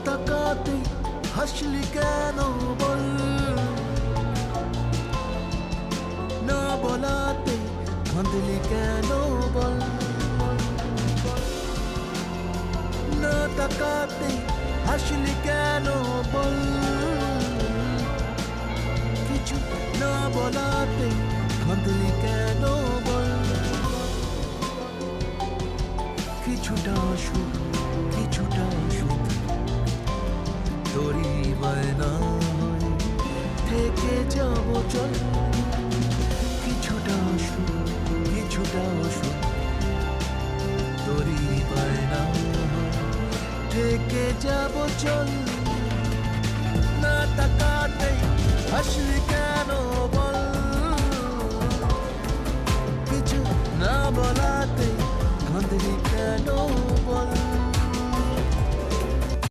তাকাতে হাসলি কেন বল, না বলাতে কাঁদলি কেন বল, না তাকাতে হাসলি কেন বল, কিছু না বলাতে কাঁদলি কেন বল। কিছুটা সুখ কিছুটা সুখ তোরই বায়না থেকে যাব চল, কিছুটা সুখ কিছুটা সুখ তোরই বায়না থেকে যাব চল। না তাকাতে হাসলি কেন বল, কিছু না বলাতে কাঁদলি কেন বল।